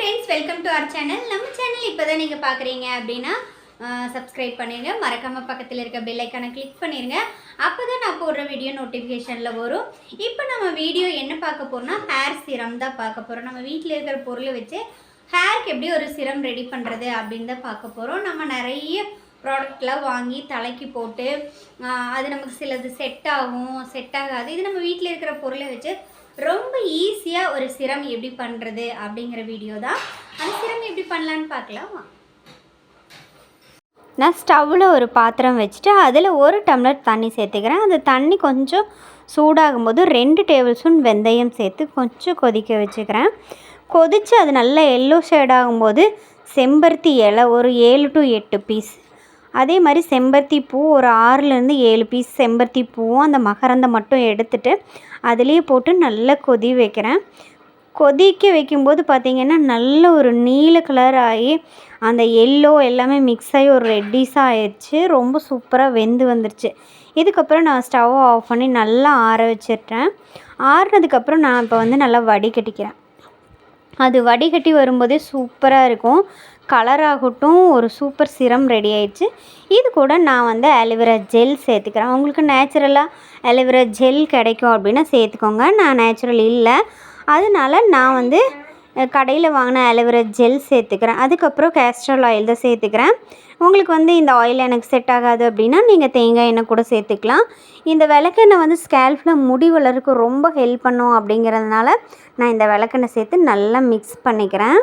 friends welcome to our channel நம்ம channel இப்போதான் நீங்க பாக்குறீங்க அப்படினா சப்ஸ்கிரைப் பண்ணிருங்க மறக்காம பக்கத்துல இருக்க பெல் ஐகானை கிளிக் பண்ணிருங்க அப்பதான் நான் போடுற வீடியோ நோட்டிஃபிகேஷன்ல வரும் இப்போ நம்ம வீடியோ என்ன பார்க்க போறோம்னா ஹேர் சீரம் தான் பார்க்க போறோம் நம்ம வீட்ல இருக்கிற பொருளை வச்சு ஹேருக்கு எப்படி ஒரு சீரம் ரெடி பண்றது அப்படினு தான் பார்க்க போறோம் நம்ம நிறைய ப்ராடக்ட்லாம் வாங்கி தலைக்கு போட்டு அது நமக்கு சிலது செட் ஆகும் செட் ஆகாது இது நம்ம வீட்ல இருக்கிற பொருளை வச்சு ரொம்ப ஈஸியா ஒரு சீரம் எப்படி பண்றது அப்படிங்கற வீடியோ தான் அந்த சீரம் எப்படி பண்ணலாம்னு பார்க்கலாம் நான் ஸ்டவ்ல ஒரு பாத்திரம் வச்சிட்டு அதில் 1 டம்ளர் தண்ணி சேர்த்துக்கிறேன் அந்த தண்ணி கொஞ்சம் சூடாகும்போது 2 டேபிள் ஸ்பூன் வெந்தயம் சேர்த்து கொஞ்சம் கொதிக்க வச்சுக்கிறேன் கொதிச்சு அது நல்ல yellow ஷேட் ஆகும்போது செம்பருத்தி இலை ஒரு 7 to 8 பீஸ் அதே மாதிரி செம்பருத்தி பூ ஒரு 6 ல இருந்து 7 பீஸ் செம்பருத்தி பூவும் அந்த மகரந்த மட்டும் எடுத்துட்டு அதிலே போட்டு நல்லா கொதி வைக்கிறேன் கொதிக்க வைக்கும்போது பாத்தீங்கன்னா நல்ல ஒரு நீல கலர் ஆகி அந்த yellow எல்லாமே மிக்ஸ் ஆகி ஒரு ரெட்டிஷா ஆயிருச்சு ரொம்ப சூப்பரா வெந்து வந்துருச்சு இதுக்கு அப்புறம் நான் ஸ்டவ் ஆஃப் பண்ணி நல்லா ஆற வச்சிட்டேன் ஆறுனதுக்கு அப்புறம் நான் இப்ப வந்து நல்லா வடிகட்டிக்கிறேன் அது வடிகட்டி வரும்போதே சூப்பரா இருக்கும் கலர் ஆகட்டும் ஒரு சூப்பர் சீரம் ரெடி ஆயிடுச்சு இது கூட நான் வந்து ஆலோவேரா ஜெல் சேர்த்துக்கிறேன் உங்களுக்கு நேச்சுரலா ஆலோவேரா ஜெல் கிடைக்கும் அப்படினா சேர்த்துக்கோங்க நான் நேச்சுரல் இல்ல அதனால நான் வந்து கடையில் வாங்கின ஆலோவேரா ஜெல் சேர்த்துக்கிறேன் அதுக்கு அப்புறம் கேஸ்டர் ஆயில் தான் சேர்த்துக்கிறேன் உங்களுக்கு வந்து இந்த ஆயில் எனக்கு செட் ஆகாது அப்படினா நீங்க தேங்காய் எண்ணெய் கூட சேர்த்துக்கலாம் இந்த விளக்கெண்ணெய் வந்து ஸ்கேல்ப்ல முடி வளர்றதுக்கு ரொம்ப ஹெல்ப் பண்ணும் அப்படிங்கறதுனால நான் இந்த விளக்கெண்ணெய் சேர்த்து நல்லா மிக்ஸ் பண்ணிக்கிறேன்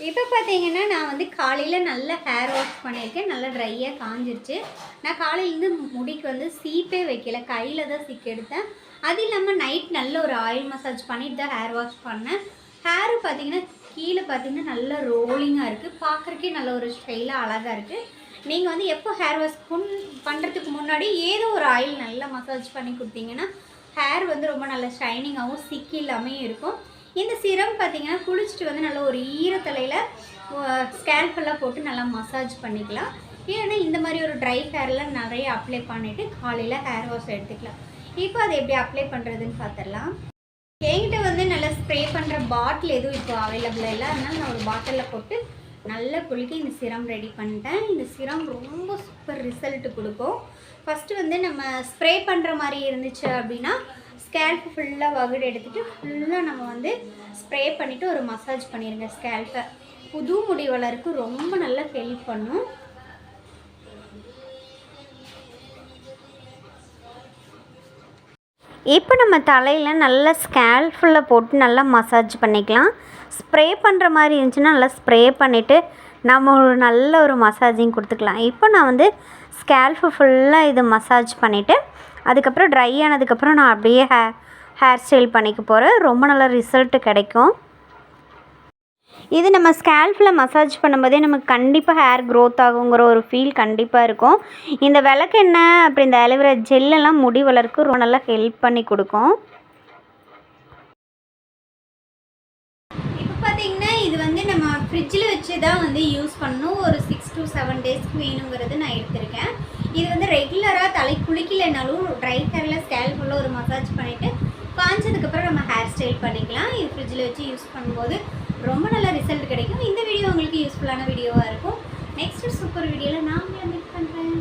இப்போ பாத்தீங்கன்னா நான் வந்து காலையில நல்ல ஹேர் வாஷ் பண்ணிருக்கேன் நல்ல ட்ரையா காஞ்சிருச்சு நான் காலையில இருந்து முடிக்கு வந்து சீப்பே வைக்கல கையில தான் சீக்கு எடுத்தேன் அது இல்லாம நைட் நல்ல ஒரு ஆயில் மசாஜ் பண்ணிட்டு தான் ஹேர் வாஷ் பண்ணேன் ஹேர் பாத்தீங்கன்னா கீழ பாத்தீங்கன்னா நல்ல ரோலிங்கா இருக்கு பார்க்கறதுக்கே நல்ல ஒரு ஸ்டைலா அழகா இருக்கு நீங்க வந்து எப்போ ஹேர் வாஷ் பண்றதுக்கு முன்னாடி ஏதோ ஒரு ஆயில் நல்லா மசாஜ் பண்ணி கொடுத்தீங்கன்னா ஹேர் வந்து ரொம்ப நல்ல ஷைனிங்காவும் சிக்கி இல்லாம இருக்கும் இந்த சீரம் பாத்தீங்கன்னா குளிச்சிட்டு வந்து நல்ல ஒரு ஈரத்தலையில ஸ்கேல்ப் எல்லாம் போட்டு நல்லா மசாஜ் பண்ணிக்கலாம் இல்லனா இந்த மாதிரி ஒரு ட்ரை ஹேர்ல நிறைய அப்ளை பண்ணிட்டு காலையில ஹேர் வாஷ் எடுத்துக்கலாம் இப்போ அதை எப்படி அப்ளை பண்றதுன்னு பார்த்தறலாம் என்கிட்ட வந்து நல்ல ஸ்ப்ரே பண்ற பாட்டில் எதுவும் இப்போ அவைலபிள் இல்ல அதனால நான் ஒரு பாட்டில்ல போட்டு நல்லா குலுக்கி இந்த சீரம் ரெடி பண்ணிட்டேன் இந்த சீரம் ரொம்ப சூப்பர் ரிசல்ட் கொடுக்கும் ஃபர்ஸ்ட் வந்து நம்ம ஸ்ப்ரே பண்ற மாதிரி இருந்துச்சு அப்படினா ஸ்கேல்ப் ஃபுல்லா வகுடு எடுத்துட்டு ஃபுல்லா நம்ம வந்து ஸ்ப்ரே பண்ணிட்டு ஒரு மசாஜ் பண்ணிருங்க ஸ்கேல்பை புது முடி வளர்றதுக்கு ரொம்ப நல்லா ஹெல்ப் பண்ணும் இப்போ நம்ம தலையில நல்லா ஸ்கேல்ப் ஃபுல்லா போட்டு நல்லா மசாஜ் பண்ணிக்கலாம் ஸ்ப்ரே பண்ற மாதிரி இருந்துச்சுனா நல்லா ஸ்ப்ரே பண்ணிட்டு நாம ஒரு நல்ல ஒரு மசாஜிங் கொடுத்துக்கலாம் இப்போ நான் வந்து ஸ்கேல்ப் ஃபுல்லா இது மசாஜ் பண்ணிட்டு அதுக்கு அப்புறம் ட்ரை ஆனதுக்கு அப்புறம் நான் அப்படியே ஹேர் ஸ்டைல் பண்ணிக்க போறேன் ரொம்ப நல்ல ரிசல்ட் கிடைக்கும் இது நம்ம ஸ்கேல்ப்ல மசாஜ் பண்ணும்போதே நமக்கு கண்டிப்பா ஹேர் growth ஆகும்ங்கற ஒரு ஃபீல் கண்டிப்பா இருக்கும் இந்த விளக்கெண்ணெய் அப்புறம் இந்த ஆலோவேரா ஜெல் எல்லாம் முடி வளர்க்க ரொம்ப நல்லா ஹெல்ப் பண்ணி கொடுக்கும் இப்போ பாத்தீங்கன்னா இது வந்து நம்ம ஃப்ரிட்ஜ்ல வச்சு தான் வந்து யூஸ் பண்ணனும் ஒரு 6 to 7 டேஸ்க்கு வேணும்ங்கறது நான் எடுத்துர்க்கேன் இது வந்து ரெகுலரா தலை குளிக்கலனாலும் ட்ரை ஹேர்ல ஸ்கேல்ப்ல ஒரு மசாஜ் பண்ணிட்டு காஞ்சதுக்கு அப்புறம் நம்ம ஹேர் ஸ்டைல் பண்ணிக்கலாம் இது ஃப்ரிட்ஜ்ல வச்சு யூஸ் பண்ணும்போது ரொம்ப நல்ல ரிசல்ட் கிடைக்கும் இந்த வீடியோ உங்களுக்கு யூஸ்ஃபுல்லான வீடியோவா இருக்கும் நெக்ஸ்ட் சூப்பர் வீடியோல நான் உங்களை மீட் பண்றேன்